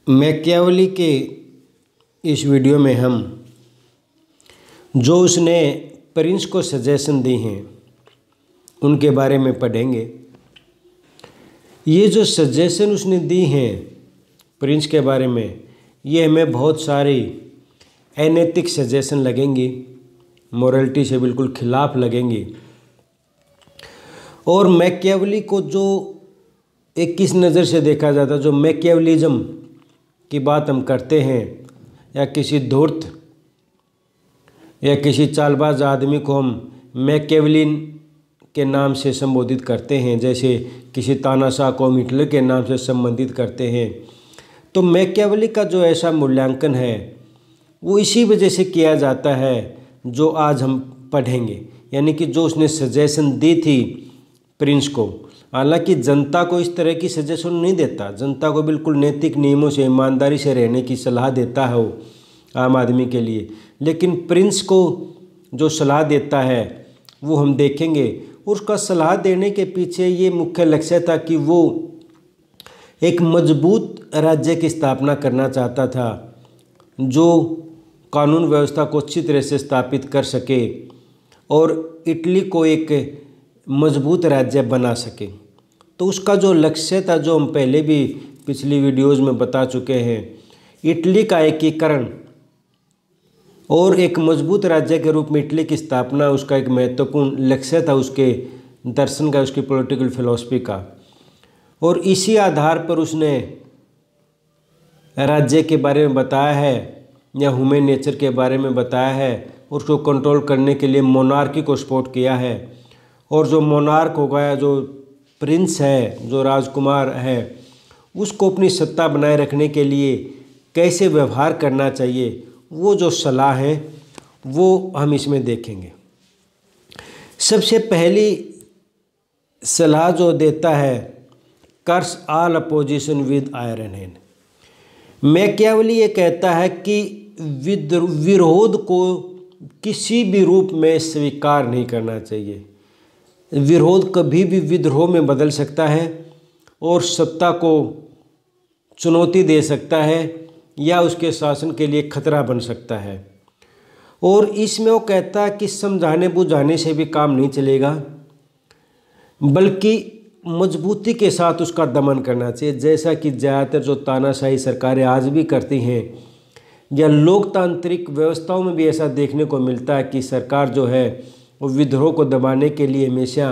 Machiavelli के इस video में हम जो उसने प्रिंस को सजेशन दी हैं उनके बारे में पढ़ेंगे। ये जो सजेशन उसने दी हैं प्रिंस के बारे में, ये हमें बहुत सारी अनैतिक सजेशन लगेंगी, मोरलिटी से बिल्कुल खिलाफ लगेंगी। और मैकियावेली को जो एक किस नज़र से देखा जाता है, जो मैकियावेलिज्म की बात हम करते हैं या किसी धूर्त या किसी चालबाज आदमी को हम मैकियावेलिन के नाम से संबोधित करते हैं, जैसे किसी तानाशाह को हम हिटलर के नाम से संबोधित करते हैं। तो मैकियावेली का जो ऐसा मूल्यांकन है वो इसी वजह से किया जाता है जो आज हम पढ़ेंगे, यानी कि जो उसने सजेशन दी थी प्रिंस को। हालांकि जनता को इस तरह की सजेशन नहीं देता, जनता को बिल्कुल नैतिक नियमों से ईमानदारी से रहने की सलाह देता है वो आम आदमी के लिए, लेकिन प्रिंस को जो सलाह देता है वो हम देखेंगे। उसका सलाह देने के पीछे ये मुख्य लक्ष्य था कि वो एक मजबूत राज्य की स्थापना करना चाहता था जो कानून व्यवस्था को अच्छी तरह से स्थापित कर सके और इटली को एक मजबूत राज्य बना सके। तो उसका जो लक्ष्य था, जो हम पहले भी पिछली वीडियोज़ में बता चुके हैं, इटली का एकीकरण और एक मजबूत राज्य के रूप में इटली की स्थापना उसका एक महत्वपूर्ण लक्ष्य था, उसके दर्शन का, उसकी पॉलिटिकल फिलॉसफी का। और इसी आधार पर उसने राज्य के बारे में बताया है या ह्यूमन नेचर के बारे में बताया है, उसको कंट्रोल करने के लिए मोनार्की को सपोर्ट किया है। और जो मोनार्क हो गया, जो प्रिंस है, जो राजकुमार है, उसको अपनी सत्ता बनाए रखने के लिए कैसे व्यवहार करना चाहिए, वो जो सलाह है वो हम इसमें देखेंगे। सबसे पहली सलाह जो देता है, curse all opposition with iron hand. Machiavelli ये कहता है कि विरोध को किसी भी रूप में स्वीकार नहीं करना चाहिए। विरोध कभी भी विद्रोह में बदल सकता है और सत्ता को चुनौती दे सकता है या उसके शासन के लिए खतरा बन सकता है। और इसमें वो कहता है कि समझाने बुझाने से भी काम नहीं चलेगा, बल्कि मजबूती के साथ उसका दमन करना चाहिए, जैसा कि ज़्यादातर जो तानाशाही सरकारें आज भी करती हैं या लोकतांत्रिक व्यवस्थाओं में भी ऐसा देखने को मिलता है कि सरकार जो है वो विद्रोह को दबाने के लिए हमेशा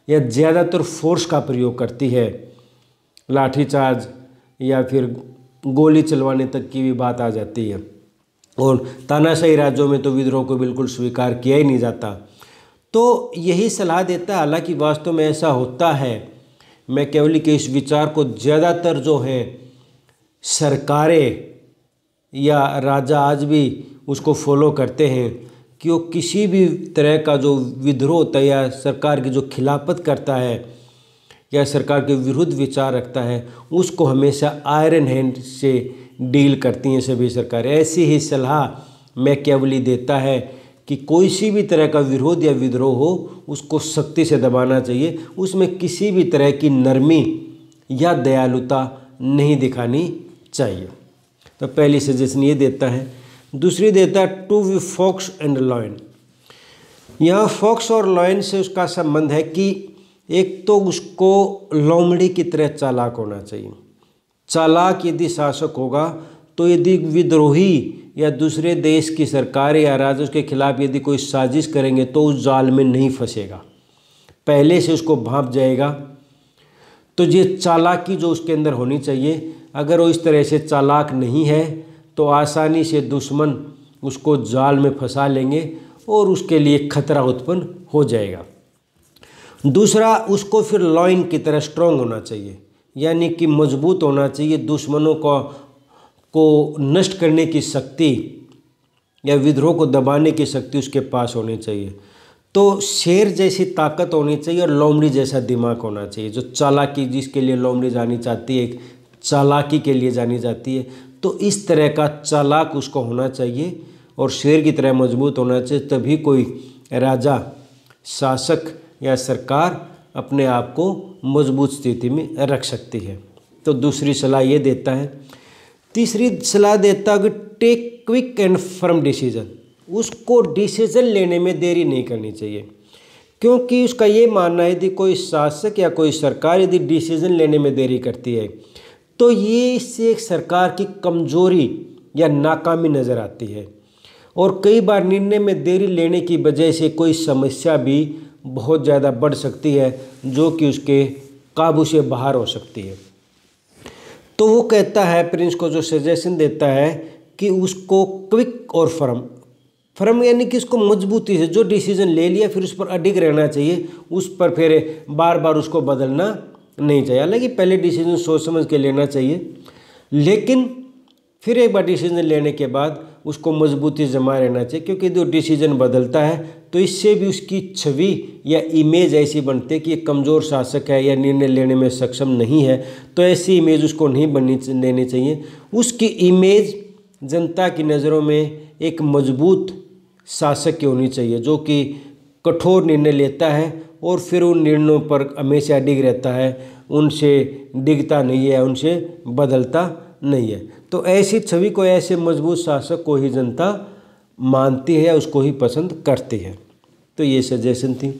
या ज़्यादातर फोर्स का प्रयोग करती है, लाठीचार्ज या फिर गोली चलवाने तक की भी बात आ जाती है। और तानाशाही राज्यों में तो विद्रोह को बिल्कुल स्वीकार किया ही नहीं जाता। तो यही सलाह देता है, हालांकि वास्तव में ऐसा होता है। मैकियावेली के इस विचार को ज़्यादातर जो हैं सरकारें या राजा आज भी उसको फॉलो करते हैं कि वो किसी भी तरह का जो विद्रोह होता है या सरकार की जो खिलाफत करता है या सरकार के विरुद्ध विचार रखता है, उसको हमेशा आयरन हैंड से डील करती हैं सभी सरकारें। ऐसी ही सलाह मैकियावेली देता है कि कोई सी भी तरह का विरोध या विद्रोह हो उसको सख्ती से दबाना चाहिए, उसमें किसी भी तरह की नरमी या दयालुता नहीं दिखानी चाहिए। तो पहली सजेशन ये देता है। दूसरी देता है to be fox and lion. यहाँ फॉक्स और लॉयन से उसका संबंध है कि एक तो उसको लोमड़ी की तरह चालाक होना चाहिए। चालाक यदि शासक होगा तो यदि विद्रोही या दूसरे देश की सरकार या राज्य के खिलाफ यदि कोई साजिश करेंगे तो उस जाल में नहीं फंसेगा, पहले से उसको भांप जाएगा। तो ये चालाकी जो उसके अंदर होनी चाहिए, अगर वो इस तरह से चालाक नहीं है तो आसानी से दुश्मन उसको जाल में फंसा लेंगे और उसके लिए खतरा उत्पन्न हो जाएगा। दूसरा, उसको फिर लॉइन की तरह स्ट्रॉन्ग होना चाहिए, यानी कि मजबूत होना चाहिए। दुश्मनों को नष्ट करने की शक्ति या विद्रोह को दबाने की शक्ति उसके पास होनी चाहिए। तो शेर जैसी ताकत होनी चाहिए और लोमड़ी जैसा दिमाग होना चाहिए। जो चालाकी, जिसके लिए लोमड़ी जानी चाहती है, चालाकी के लिए जानी जाती है, तो इस तरह का चालाक उसको होना चाहिए और शेर की तरह मजबूत होना चाहिए। तभी कोई राजा, शासक या सरकार अपने आप को मजबूत स्थिति में रख सकती है। तो दूसरी सलाह ये देता है। तीसरी सलाह देता हूँ कि take quick and firm decision. उसको डिसीजन लेने में देरी नहीं करनी चाहिए, क्योंकि उसका ये मानना है यदि कोई शासक या कोई सरकार यदि डिसीजन लेने में देरी करती है तो ये इससे एक सरकार की कमजोरी या नाकामी नज़र आती है, और कई बार निर्णय में देरी लेने की वजह से कोई समस्या भी बहुत ज़्यादा बढ़ सकती है जो कि उसके काबू से बाहर हो सकती है। तो वो कहता है, प्रिंस को जो सजेशन देता है कि उसको क्विक और फर्म यानी कि उसको मजबूती से जो डिसीजन ले लिया फिर उस पर अडिग रहना चाहिए, उस पर फिर बार बार उसको बदलना नहीं चाहिए। हालांकि पहले डिसीजन सोच समझ के लेना चाहिए, लेकिन फिर एक बार डिसीजन लेने के बाद उसको मजबूती जमा रहना चाहिए, क्योंकि जो डिसीजन बदलता है तो इससे भी उसकी छवि या इमेज ऐसी बनती है कि एक कमज़ोर शासक है या निर्णय लेने में सक्षम नहीं है, तो ऐसी इमेज उसको नहीं बननी लेनी चाहिए। उसकी इमेज जनता की नज़रों में एक मजबूत शासक की होनी चाहिए जो कि कठोर निर्णय लेता है और फिर उन निर्णयों पर हमेशा डिग रहता है, उनसे डिगता नहीं है, उनसे बदलता नहीं है। तो ऐसी छवि को, ऐसे मजबूत शासक को ही जनता मानती है, उसको ही पसंद करती है। तो ये सजेशन थी।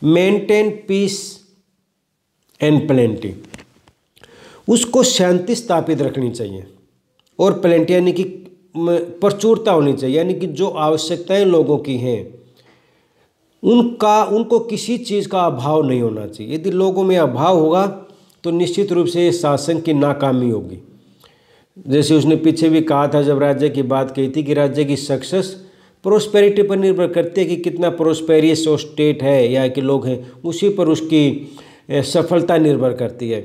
मेंटेन पीस एंड प्लेंटी, उसको शांति स्थापित रखनी चाहिए, और प्लेंटी यानी कि प्रचुरता होनी चाहिए, यानी कि जो आवश्यकताएं लोगों की हैं उनको किसी चीज़ का अभाव नहीं होना चाहिए। यदि लोगों में अभाव होगा तो निश्चित रूप से शासन की नाकामी होगी। जैसे उसने पीछे भी कहा था जब राज्य की बात कही थी कि राज्य की सक्सेस प्रोस्पेरिटी पर निर्भर करती है कि कितना प्रोस्पेरियस वो स्टेट है या कि लोग हैं, उसी पर उसकी सफलता निर्भर करती है।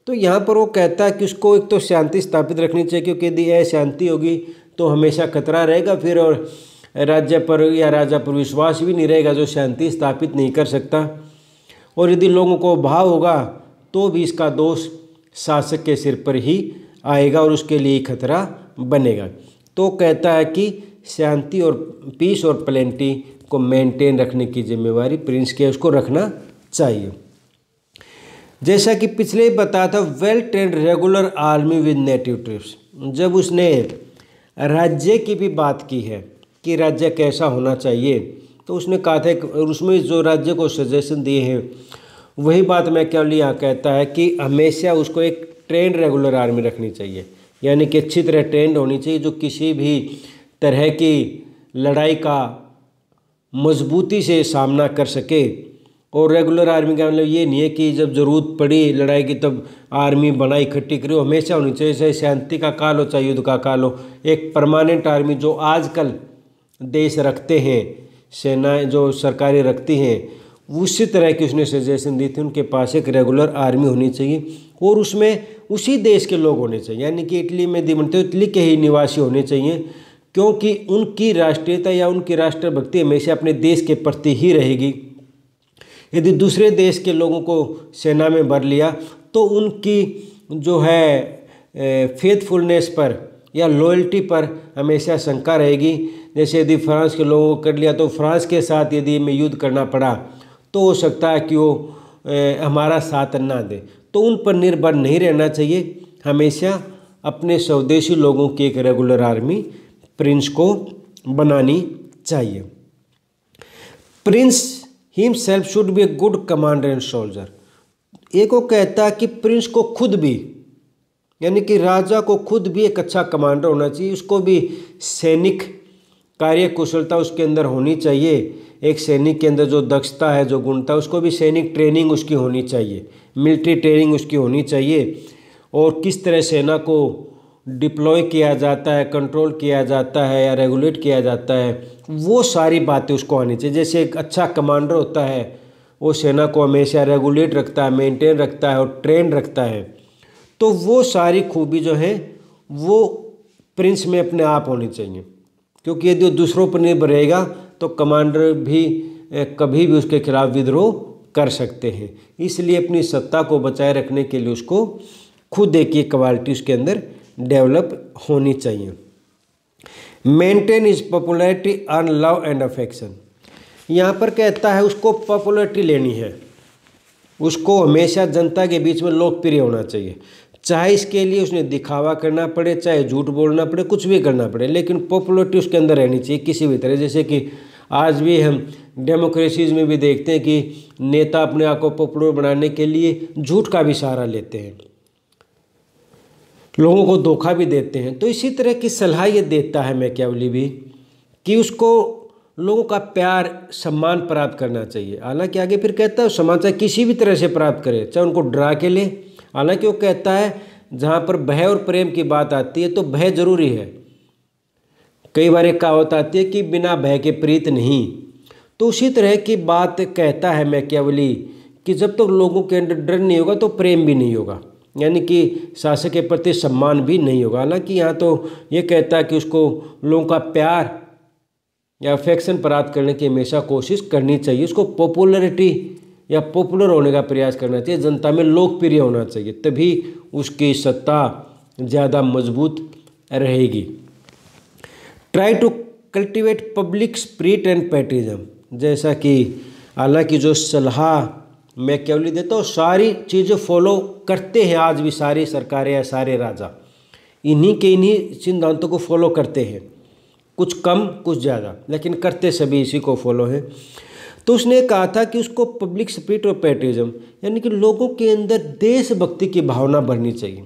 तो यहाँ पर वो कहता है कि उसको एक तो शांति स्थापित रखनी चाहिए, क्योंकि यदि अशांति होगी तो हमेशा खतरा रहेगा फिर, और राज्य पर या राजा पर विश्वास भी नहीं रहेगा जो शांति स्थापित नहीं कर सकता। और यदि लोगों को भाव होगा तो भी इसका दोष शासक के सिर पर ही आएगा और उसके लिए खतरा बनेगा। तो कहता है कि शांति और पीस और प्लेंटी को मेंटेन रखने की जिम्मेवारी प्रिंस के उसको रखना चाहिए। जैसा कि पिछले ही बताया था, well trained regular army with native trips. जब उसने राज्य की भी बात की है कि राज्य कैसा होना चाहिए, तो उसने कहा था, और उसमें जो राज्य को सजेशन दिए हैं वही बात मैं क्या लिया, कहता है कि हमेशा उसको एक ट्रेंड रेगुलर आर्मी रखनी चाहिए, यानी कि अच्छी तरह ट्रेंड होनी चाहिए जो किसी भी तरह की लड़ाई का मजबूती से सामना कर सके। और रेगुलर आर्मी का मतलब ये नहीं है कि जब ज़रूरत पड़ी लड़ाई की तब आर्मी बनाई इकट्ठी करी, हमेशा होनी चाहिए, चाहे शांति का काल हो चाहे युद्ध का काल हो, एक परमानेंट आर्मी जो आजकल देश रखते हैं, सेनाएं जो सरकारें रखती हैं, उसी तरह की उसने सजेशन दी थी। उनके पास एक रेगुलर आर्मी होनी चाहिए और उसमें उसी देश के लोग होने चाहिए, यानी कि इटली में दिमंते इटली के ही निवासी होने चाहिए, क्योंकि उनकी राष्ट्रीयता या उनकी राष्ट्रभक्ति हमेशा अपने देश के प्रति ही रहेगी। यदि दूसरे देश के लोगों को सेना में भर लिया तो उनकी जो है फेथफुलनेस पर या लॉयल्टी पर हमेशा शंका रहेगी। जैसे यदि फ्रांस के लोगों को कर लिया तो फ्रांस के साथ यदि हमें युद्ध करना पड़ा तो हो सकता है कि वो हमारा साथ ना दे। तो उन पर निर्भर नहीं रहना चाहिए, हमेशा अपने स्वदेशी लोगों की एक रेगुलर आर्मी प्रिंस को बनानी चाहिए। Prince himself should be a good commander and soldier. एक वो कहता है कि प्रिंस को खुद भी, यानी कि राजा को खुद भी एक अच्छा कमांडर होना चाहिए, उसको भी सैनिक कार्य कुशलता उसके अंदर होनी चाहिए। एक सैनिक के अंदर जो दक्षता है, जो गुणता, उसको भी सैनिक ट्रेनिंग उसकी होनी चाहिए, मिलिट्री ट्रेनिंग उसकी होनी चाहिए, और किस तरह सेना को डिप्लॉय किया जाता है, कंट्रोल किया जाता है या रेगुलेट किया जाता है, वो सारी बातें उसको आनी चाहिए। जैसे एक अच्छा कमांडर होता है वो सेना को हमेशा रेगुलेट रखता है, मेंटेन रखता है और ट्रेन रखता है, तो वो सारी खूबी जो है वो प्रिंस में अपने आप होनी चाहिए। क्योंकि यदि वो दूसरों पर निर्भर रहेगा तो कमांडर भी कभी भी उसके खिलाफ विद्रोह कर सकते हैं। इसलिए अपनी सत्ता को बचाए रखने के लिए उसको खुद एक ये क्वालिटी उसके अंदर डेवलप होनी चाहिए। Maintain is popularity earn love and affection. यहाँ पर कहता है उसको पॉपुलैरिटी लेनी है, उसको हमेशा जनता के बीच में लोकप्रिय होना चाहिए। चाहे इसके लिए उसने दिखावा करना पड़े, चाहे झूठ बोलना पड़े, कुछ भी करना पड़े, लेकिन पॉपुलरिटी उसके अंदर रहनी चाहिए किसी भी तरह। जैसे कि आज भी हम डेमोक्रेसीज में भी देखते हैं कि नेता अपने आप को पॉपुलर बनाने के लिए झूठ का भी सहारा लेते हैं, लोगों को धोखा भी देते हैं। तो इसी तरह की सलाह ये देता है मैकियावेली भी कि उसको लोगों का प्यार सम्मान प्राप्त करना चाहिए। हालांकि आगे फिर कहता है सम्मान चाहे किसी भी तरह से प्राप्त करे, चाहे उनको डरा के ले। हालांकि वो कहता है जहाँ पर भय और प्रेम की बात आती है तो भय जरूरी है। कई बार एक कहावत आती है कि बिना भय के प्रीत नहीं। तो उसी तरह की बात कहता है मैकियावेली कि जब तक तो लोगों के अंदर डर नहीं होगा तो प्रेम भी नहीं होगा, यानी कि शासक के प्रति सम्मान भी नहीं होगा। हालांकि यहाँ तो ये कहता है कि उसको लोगों का प्यार या अफेक्शन प्राप्त करने की हमेशा कोशिश करनी चाहिए, उसको पॉपुलरिटी या पॉपुलर होने का प्रयास करना चाहिए, जनता में लोकप्रिय होना चाहिए, तभी उसकी सत्ता ज़्यादा मजबूत रहेगी। Try to cultivate public spirit and patriotism, जैसा कि हालांकि जो सलाह मैकियावेली देता है सारी चीज़ें फॉलो करते हैं आज भी सारी सरकारें या सारे राजा, इन्हीं सिद्धांतों को फॉलो करते हैं, कुछ कम कुछ ज़्यादा, लेकिन करते सभी इसी को फॉलो हैं। तो उसने कहा था कि उसको पब्लिक स्पिरिट और पैट्रियटिज्म, यानी कि लोगों के अंदर देशभक्ति की भावना बढ़नी चाहिए।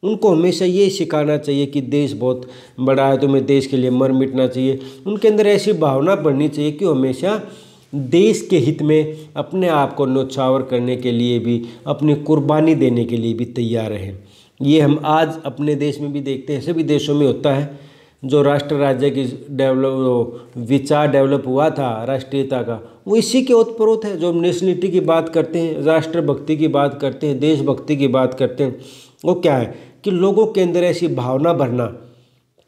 उनको हमेशा ये सिखाना चाहिए कि देश बहुत बड़ा है, तुम्हें देश के लिए मर मिटना चाहिए। उनके अंदर ऐसी भावना बढ़नी चाहिए कि वो हमेशा देश के हित में अपने आप को न्योछावर करने के लिए भी, अपनी कुर्बानी देने के लिए भी तैयार रहें। ये हम आज अपने देश में भी देखते हैं, सभी देशों में होता है। जो राष्ट्र राज्य की विचार डेवलप हुआ था राष्ट्रीयता का, वो इसी के ओतप्रोत है। जो हम नेशनलिटी की बात करते हैं, राष्ट्रभक्ति की बात करते हैं, देशभक्ति की बात करते हैं, वो क्या है कि लोगों के अंदर ऐसी भावना भरना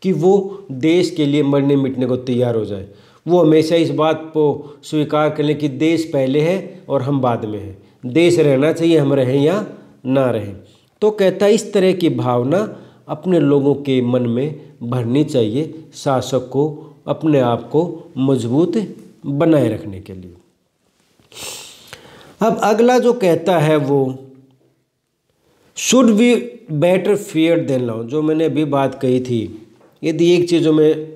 कि वो देश के लिए मरने मिटने को तैयार हो जाए। वो हमेशा इस बात को स्वीकार कर लें कि देश पहले है और हम बाद में हैं, देश रहना चाहिए, हम रहें या ना रहें। तो कहता है इस तरह की भावना अपने लोगों के मन में भरनी चाहिए, शासक को अपने आप को मजबूत बनाए रखने के लिए। अब अगला जो कहता है वो should be better fear than love, जो मैंने अभी बात कही थी। यदि एक चीज़ों में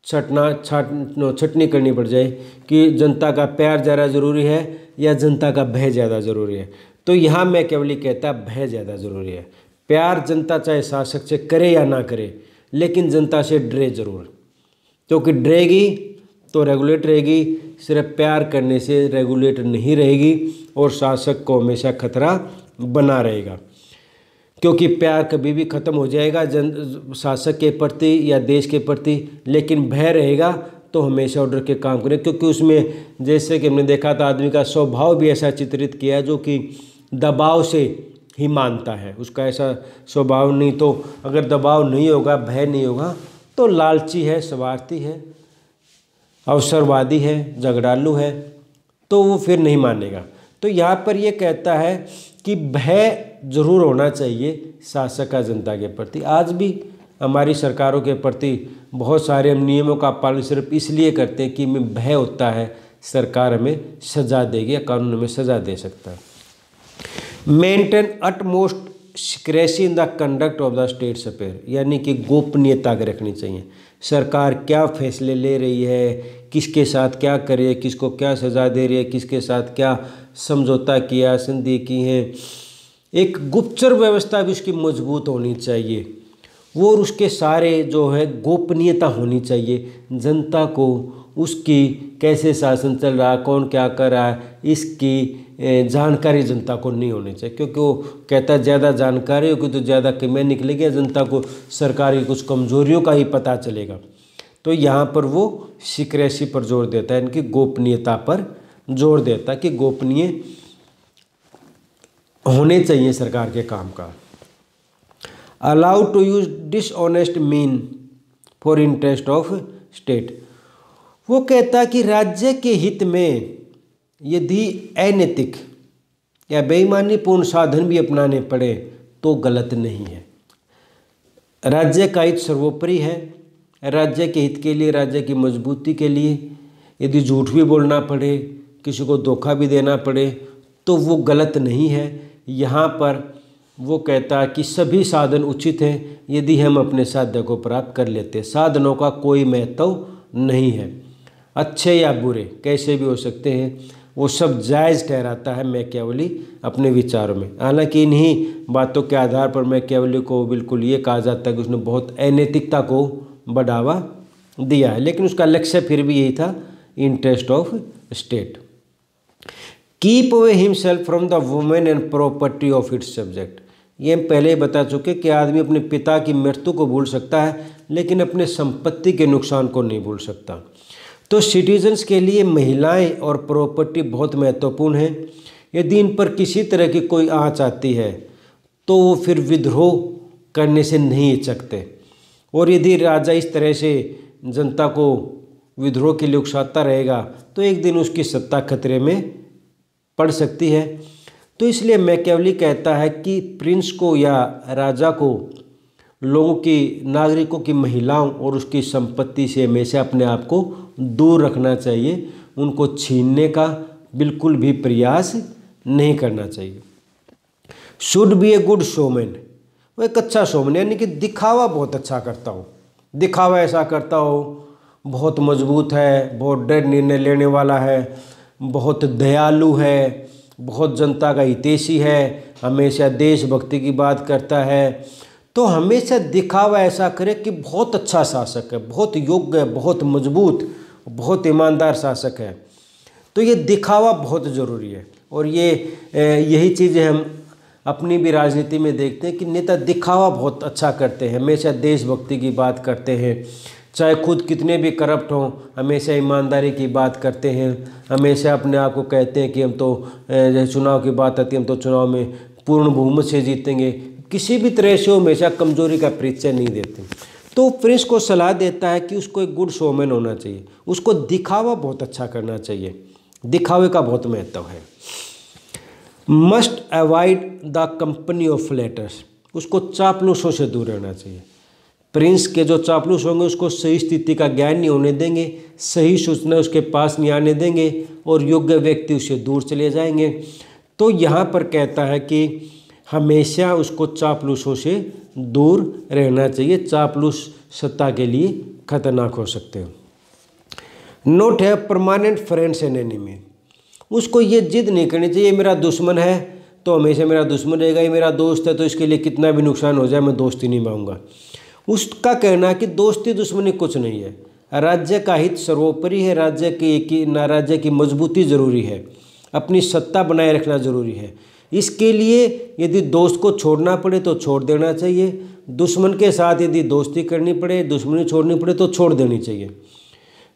छटनी करनी पड़ जाए कि जनता का प्यार ज़्यादा ज़रूरी है या जनता का भय ज़्यादा ज़रूरी है, तो यहाँ मैकियावेली कहता है भय ज़्यादा ज़रूरी है। प्यार जनता चाहे शासक से करे या ना करे, लेकिन जनता से डरे ज़रूर, क्योंकि डरेगी तो रेगुलेट रहेगी, सिर्फ प्यार करने से रेगुलेट नहीं रहेगी और शासक को हमेशा खतरा बना रहेगा। क्योंकि प्यार कभी भी ख़त्म हो जाएगा शासक के प्रति या देश के प्रति, लेकिन भय रहेगा तो हमेशा डर के काम करें। क्योंकि उसमें जैसे कि हमने देखा था आदमी का स्वभाव भी ऐसा चित्रित किया है जो कि दबाव से ही मानता है, उसका ऐसा स्वभाव नहीं। तो अगर दबाव नहीं होगा, भय नहीं होगा, तो लालची है, स्वार्थी है, अवसरवादी है, झगड़ालू है, तो वो फिर नहीं मानेगा। तो यहाँ पर ये कहता है कि भय जरूर होना चाहिए शासक का जनता के प्रति। आज भी हमारी सरकारों के प्रति बहुत सारे हम नियमों का पालन सिर्फ इसलिए करते हैं कि हमें भय होता है सरकार हमें सजा देगी या कानून हमें सजा दे सकता है। Maintain utmost secrecy in the conduct of the states affair, यानी कि गोपनीयता रखनी चाहिए। सरकार क्या फैसले ले रही है, किसके साथ क्या करे, किसको क्या सज़ा दे रही है, किसके साथ क्या समझौता किया, संधि की है, एक गुप्तचर व्यवस्था भी उसकी मजबूत होनी चाहिए। वो और उसके सारे जो है गोपनीयता होनी चाहिए। जनता को उसकी कैसे शासन चल रहा है, कौन क्या कर रहा है, इसकी जानकारी जनता को नहीं होनी चाहिए। क्योंकि वो कहता है ज़्यादा जानकारी होगी तो ज़्यादा कमियाँ निकलेगी, जनता को सरकार की कुछ कमजोरियों का ही पता चलेगा। तो यहाँ पर वो सिक्रेसी पर जोर देता है, इनकी गोपनीयता पर जोर देता है कि गोपनीय होने चाहिए सरकार के काम का। Allow to use dishonest mean for interest of state, वो कहता कि राज्य के हित में यदि अनैतिक या बेईमानीपूर्ण साधन भी अपनाने पड़े तो गलत नहीं है। राज्य का हित सर्वोपरि है। राज्य के हित के लिए, राज्य की मजबूती के लिए यदि झूठ भी बोलना पड़े, किसी को धोखा भी देना पड़े तो वो गलत नहीं है। यहाँ पर वो कहता है कि सभी साधन उचित हैं यदि हम अपने साध्य को प्राप्त कर लेते हैं। साधनों का कोई महत्व नहीं है, अच्छे या बुरे कैसे भी हो सकते हैं, वो सब जायज़ ठहराता है मैकियावेली अपने विचारों में। हालांकि इन्हीं बातों के आधार पर मैकियावेली को बिल्कुल ये कहा जाता है कि उसने बहुत अनैतिकता को बढ़ावा दिया है, लेकिन उसका लक्ष्य फिर भी यही था, interest of state. Keep away himself from the women and property of its subject. ये हम पहले ही बता चुके कि आदमी अपने पिता की मृत्यु को भूल सकता है लेकिन अपने संपत्ति के नुकसान को नहीं भूल सकता। तो सिटीजन्स के लिए महिलाएं और प्रॉपर्टी बहुत महत्वपूर्ण है। यदि इन पर किसी तरह की कोई आँच आती है तो वो फिर विद्रोह करने से नहीं हिचकते, और यदि राजा इस तरह से जनता को विद्रोह के लिए उकसाता रहेगा तो एक दिन उसकी सत्ता खतरे में पड़ सकती है। तो इसलिए मैकियावेली कहता है कि प्रिंस को या राजा को लोगों की, नागरिकों की, महिलाओं और उसकी संपत्ति से हमेशा अपने आप को दूर रखना चाहिए, उनको छीनने का बिल्कुल भी प्रयास नहीं करना चाहिए। Should be a good showman, वो एक अच्छा शोमैन, यानी कि दिखावा बहुत अच्छा करता हो, दिखावा ऐसा करता हो बहुत मजबूत है, बहुत दृढ़ निर्णय लेने वाला है, बहुत दयालु है, बहुत जनता का हितैषी है, हमेशा देशभक्ति की बात करता है। तो हमेशा दिखावा ऐसा करे कि बहुत अच्छा शासक है, बहुत योग्य है, बहुत मजबूत, बहुत ईमानदार शासक है। तो ये दिखावा बहुत ज़रूरी है, और यही चीज़ें हम अपनी भी राजनीति में देखते हैं कि नेता दिखावा बहुत अच्छा करते हैं, हमेशा देशभक्ति की बात करते हैं, चाहे खुद कितने भी करप्ट हों हमेशा ईमानदारी की बात करते हैं, हमेशा अपने आप को कहते हैं कि हम तो चुनाव की बात आती है हम तो चुनाव में पूर्ण बहुमत से जीतेंगे, किसी भी तरह से हमेशा कमजोरी का परिचय नहीं देते। तो प्रिंस को सलाह देता है कि उसको एक गुड शोमैन होना चाहिए, उसको दिखावा बहुत अच्छा करना चाहिए, दिखावे का बहुत महत्व है। Must avoid the company of flutters, उसको चापलूसों से दूर रहना चाहिए। प्रिंस के जो चापलूस होंगे उसको सही स्थिति का ज्ञान नहीं होने देंगे, सही सूचना उसके पास नहीं आने देंगे, और योग्य व्यक्ति उससे दूर चले जाएंगे। तो यहाँ पर कहता है कि हमेशा उसको चापलूसों से दूर रहना चाहिए, चापलूस सत्ता के लिए खतरनाक हो सकते हैं। नोट है परमानेंट फ्रेंड्स एंड एनिमी, उसको ये जिद नहीं करनी चाहिए मेरा दुश्मन है तो हमेशा मेरा दुश्मन रहेगा, ये मेरा दोस्त है तो इसके लिए कितना भी नुकसान हो जाए मैं दोस्ती नहीं पाऊँगा। उसका कहना है कि दोस्ती दुश्मनी कुछ नहीं है, राज्य का हित सर्वोपरि है, राज्य की मजबूती ज़रूरी है, अपनी सत्ता बनाए रखना ज़रूरी है। इसके लिए यदि दोस्त को छोड़ना पड़े तो छोड़ देना चाहिए, दुश्मन के साथ यदि दोस्ती करनी पड़े, दुश्मनी छोड़नी पड़े तो छोड़ देनी चाहिए।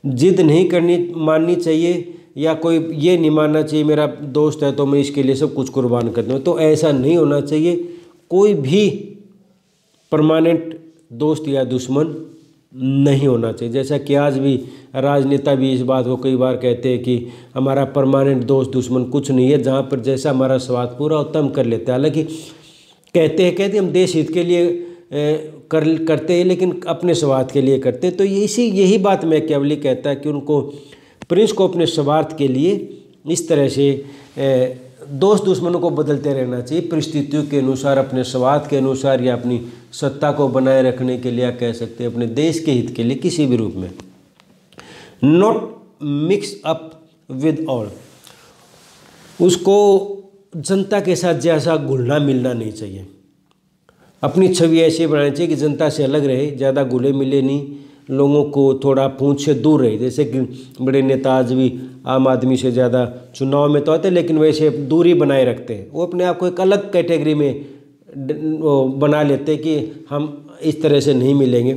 जिद नहीं माननी चाहिए, या कोई ये नहीं मानना चाहिए मेरा दोस्त है तो मैं इसके लिए सब कुछ कुर्बान कर दूँ, तो ऐसा नहीं होना चाहिए। कोई भी परमानेंट दोस्त या दुश्मन नहीं होना चाहिए, जैसा कि आज भी राजनेता भी इस बात को कई बार कहते हैं कि हमारा परमानेंट दोस्त दुश्मन कुछ नहीं है, जहाँ पर जैसा हमारा स्वार्थ पूरा होता हम कर लेते हैं। हालांकि कहते हैं हम देश हित के लिए करते हैं लेकिन अपने स्वार्थ के लिए करते हैं। तो यही बात मैकियावेली कहता है कि उनको, प्रिंस को अपने स्वार्थ के लिए इस तरह से दोस्त दुश्मनों को बदलते रहना चाहिए, परिस्थितियों के अनुसार, अपने स्वार्थ के अनुसार, या अपनी सत्ता को बनाए रखने के लिए, कह सकते हैं अपने देश के हित के लिए, किसी भी रूप में। Not mix up with all, उसको जनता के साथ जैसा घुलना मिलना नहीं चाहिए, अपनी छवि ऐसी बनानी चाहिए कि जनता से अलग रहे, ज़्यादा घुले मिले नहीं, लोगों को थोड़ा पूंछ से दूर रहे। जैसे कि बड़े नेता आज भी आम आदमी से ज़्यादा चुनाव में तो आते हैं लेकिन वैसे दूरी बनाए रखते हैं, वो अपने आप को एक अलग कैटेगरी में बना लेते हैं कि हम इस तरह से नहीं मिलेंगे।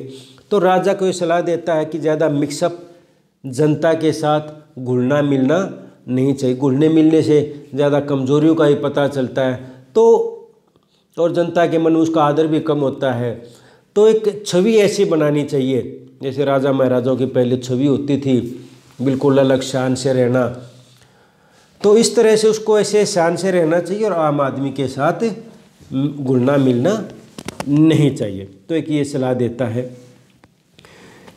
तो राजा को ये सलाह देता है कि ज़्यादा मिक्सअप, जनता के साथ घुलना मिलना नहीं चाहिए, घुलने मिलने से ज़्यादा कमजोरियों का ही पता चलता है, तो और जनता के मन में उसका आदर भी कम होता है। तो एक छवि ऐसी बनानी चाहिए जैसे राजा महाराजाओं की पहले छवि होती थी, बिल्कुल अलग शान से रहना, तो इस तरह से उसको ऐसे शान से रहना चाहिए और आम आदमी के साथ घुलना मिलना नहीं चाहिए। तो एक ये सलाह देता है।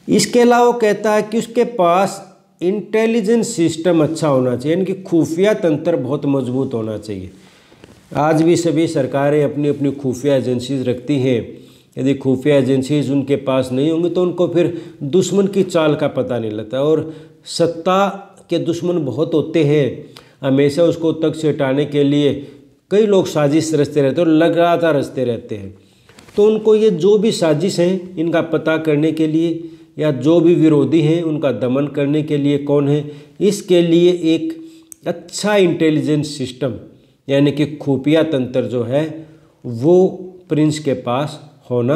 इसके अलावा कहता है कि उसके पास इंटेलिजेंस सिस्टम अच्छा होना चाहिए, यानी कि खुफिया तंत्र बहुत मजबूत होना चाहिए। आज भी सभी सरकारें अपनी अपनी खुफिया एजेंसीज रखती हैं। यदि खुफिया एजेंसीज उनके पास नहीं होंगी तो उनको फिर दुश्मन की चाल का पता नहीं लगता। और सत्ता के दुश्मन बहुत होते हैं, हमेशा उसको तख्त से हटाने के लिए कई लोग साजिश रचते रहते हैं और लगातार रचते रहते हैं। तो उनको ये जो भी साजिश हैं इनका पता करने के लिए या जो भी विरोधी हैं उनका दमन करने के लिए कौन है, इसके लिए एक अच्छा इंटेलिजेंस सिस्टम यानी कि खुफिया तंत्र जो है वो प्रिंस के पास होना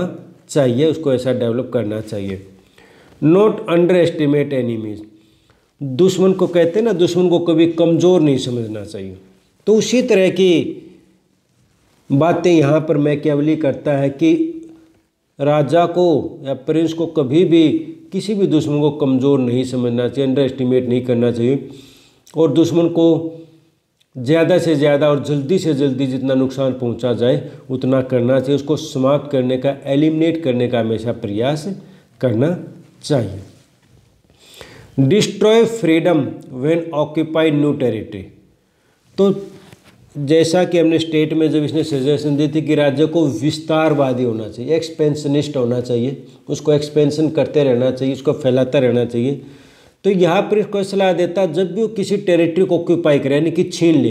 चाहिए, उसको ऐसा डेवलप करना चाहिए। नॉट अंडर एस्टिमेट एनिमीज, दुश्मन को कहते हैं ना, दुश्मन को कभी कमज़ोर नहीं समझना चाहिए। तो उसी तरह की बातें यहाँ पर मैकियावेली करता है कि राजा को या प्रिंस को कभी भी किसी भी दुश्मन को कमज़ोर नहीं समझना चाहिए, अंडर एस्टिमेट नहीं करना चाहिए, और दुश्मन को ज़्यादा से ज़्यादा और जल्दी से जल्दी जितना नुकसान पहुंचा जाए उतना करना चाहिए। उसको समाप्त करने का, एलिमिनेट करने का हमेशा प्रयास करना चाहिए। Destroy freedom when occupied new territory, तो जैसा कि हमने स्टेट में जब इसने सजेशन दी थी कि राज्य को विस्तारवादी होना चाहिए, एक्सपेंशनिस्ट होना चाहिए, उसको एक्सपेंशन करते रहना चाहिए, उसको फैलाता रहना चाहिए। तो यहाँ पर इसको सलाह देता जब भी वो किसी टेरिटरी को ऑक्यूपाई करे यानी कि छीन ले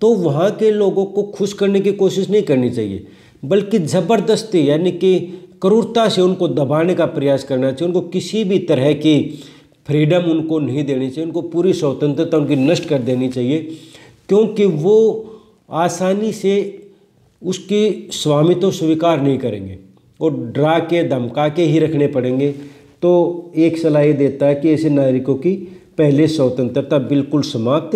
तो वहाँ के लोगों को खुश करने की कोशिश नहीं करनी चाहिए, बल्कि ज़बरदस्ती यानी कि क्रूरता से उनको दबाने का प्रयास करना चाहिए। उनको किसी भी तरह की फ्रीडम उनको नहीं देनी चाहिए, उनको पूरी स्वतंत्रता उनकी नष्ट कर देनी चाहिए, क्योंकि वो आसानी से उसकी स्वामित्व स्वीकार नहीं करेंगे और डरा के धमका के ही रखने पड़ेंगे। तो एक सलाह ये देता है कि ऐसे नागरिकों की पहले स्वतंत्रता बिल्कुल समाप्त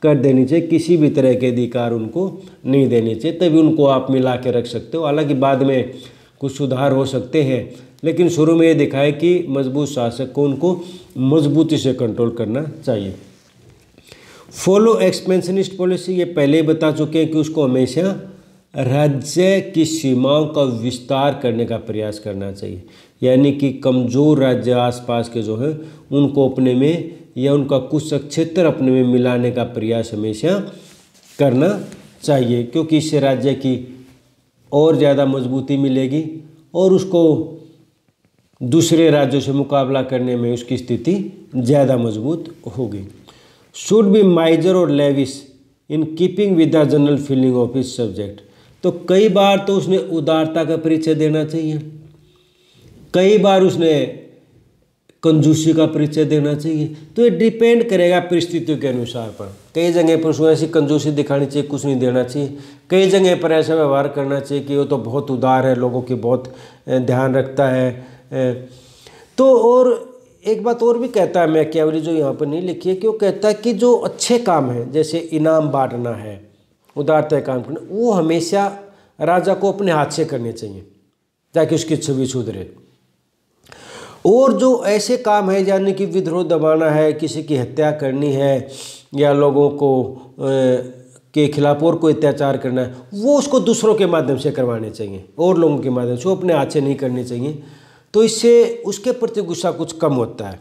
कर देनी चाहिए, किसी भी तरह के अधिकार उनको नहीं देने चाहिए, तभी उनको आप मिला के रख सकते हो। हालांकि बाद में कुछ सुधार हो सकते हैं, लेकिन शुरू में ये दिखाए कि मजबूत शासक को उनको मजबूती से कंट्रोल करना चाहिए। फॉलो एक्सपेंशनिस्ट पॉलिसी, ये पहले ही बता चुके हैं कि उसको हमेशा राज्य की सीमाओं का विस्तार करने का प्रयास करना चाहिए, यानी कि कमज़ोर राज्य आसपास के जो है उनको अपने में या उनका कुछ क्षेत्र अपने में मिलाने का प्रयास हमेशा करना चाहिए, क्योंकि इससे राज्य की और ज़्यादा मजबूती मिलेगी और उसको दूसरे राज्यों से मुकाबला करने में उसकी स्थिति ज़्यादा मजबूत होगी। शुड बी माइजर और lavish in keeping with the general feeling of his subject, तो कई बार तो उसने उदारता का परिचय देना चाहिए, कई बार उसने कंजूसी का परिचय देना चाहिए। तो ये डिपेंड करेगा परिस्थितियों के अनुसार पर। कई जगह पर उसको ऐसी कंजूसी दिखानी चाहिए, कुछ नहीं देना चाहिए। कई जगह पर ऐसा व्यवहार करना चाहिए कि वो तो बहुत उदार है, लोगों की बहुत ध्यान रखता है। तो और एक बात और भी कहता है मैकियावेली, जो यहाँ पर नहीं लिखी है, कि वो कहता है कि जो अच्छे काम हैं जैसे इनाम बांटना है, उदारता काम करना, वो हमेशा राजा को अपने हाथ से करने चाहिए ताकि उसकी छवि सुधरे। और जो ऐसे काम है यानी कि विद्रोह दबाना है, किसी की हत्या करनी है या लोगों को के खिलाफ और कोई अत्याचार करना है, वो उसको दूसरों के माध्यम से करवाने चाहिए और लोगों के माध्यम से, वो अपने हाथ से नहीं करने चाहिए। तो इससे उसके प्रति गुस्सा कुछ कम होता है।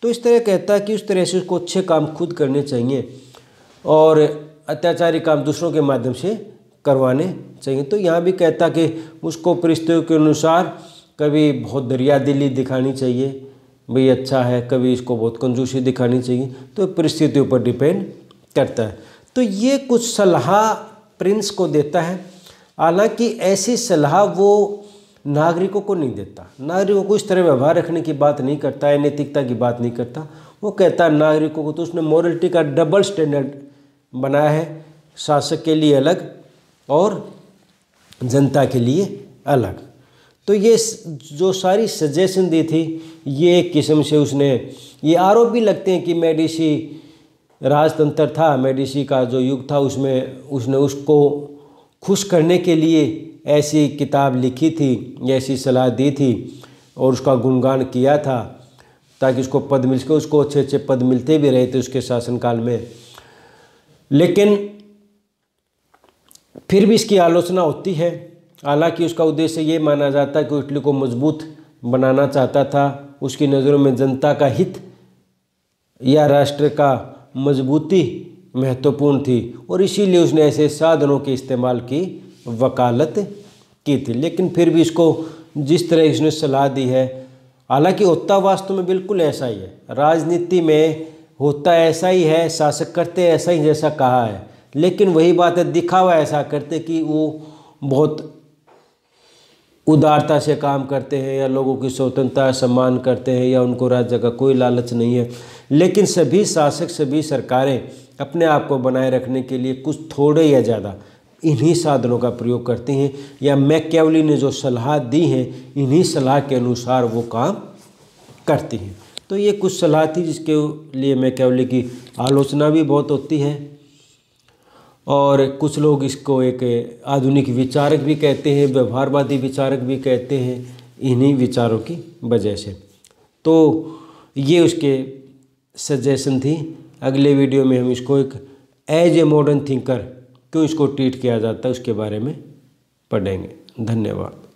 तो इस तरह कहता है कि उस तरह से उसको अच्छे काम खुद करने चाहिए और अत्याचारी काम दूसरों के माध्यम से करवाने चाहिए। तो यहाँ भी कहता कि उसको परिस्थितियों के अनुसार कभी बहुत दरियादिली दिखानी चाहिए, भाई अच्छा है, कभी इसको बहुत कंजूसी दिखानी चाहिए, तो परिस्थितियों पर डिपेंड करता है। तो ये कुछ सलाह प्रिंस को देता है। हालांकि ऐसी सलाह वो नागरिकों को नहीं देता, नागरिकों को इस तरह व्यवहार रखने की बात नहीं करता है, नैतिकता की बात नहीं करता। वो कहता है नागरिकों को, तो उसने मॉरलिटी का डबल स्टैंडर्ड बनाया है, शासक के लिए अलग और जनता के लिए अलग। तो ये जो सारी सजेशन दी थी, ये एक किस्म से उसने ये आरोप भी लगते हैं कि मेडिसी राजतंत्र था, मेडिसी का जो युग था, उसमें उसने उसको खुश करने के लिए ऐसी किताब लिखी थी, ऐसी सलाह दी थी और उसका गुणगान किया था ताकि उसको पद मिल सके। उसको अच्छे अच्छे पद मिलते भी रहे थे उसके शासनकाल में, लेकिन फिर भी इसकी आलोचना होती है। हालांकि उसका उद्देश्य ये माना जाता है कि इटली को मजबूत बनाना चाहता था, उसकी नज़रों में जनता का हित या राष्ट्र का मजबूती महत्वपूर्ण थी और इसीलिए उसने ऐसे साधनों के इस्तेमाल की वकालत की थी। लेकिन फिर भी इसको जिस तरह इसने सलाह दी है, हालांकि होता वास्तव में बिल्कुल ऐसा ही है, राजनीति में होता ऐसा ही है, शासक करते ऐसा ही जैसा कहा है, लेकिन वही बात है, दिखावा ऐसा करते कि वो बहुत उदारता से काम करते हैं या लोगों की स्वतंत्रता सम्मान करते हैं या उनको राज्य का कोई लालच नहीं है। लेकिन सभी शासक, सभी सरकारें अपने आप को बनाए रखने के लिए कुछ थोड़े या ज़्यादा इन्हीं साधनों का प्रयोग करती हैं, या मैकियावेली ने जो सलाह दी है इन्हीं सलाह के अनुसार वो काम करती हैं। तो ये कुछ सलाह थी जिसके लिए मैकियावेली की आलोचना भी बहुत होती है और कुछ लोग इसको एक आधुनिक विचारक भी कहते हैं, व्यवहारवादी विचारक भी कहते हैं, इन्हीं विचारों की वजह से। तो ये उसके सजेशन थी। अगले वीडियो में हम इसको एक एज ए मॉडर्न थिंकर क्यों इसको ट्रीट किया जाता है उसके बारे में पढ़ेंगे। धन्यवाद।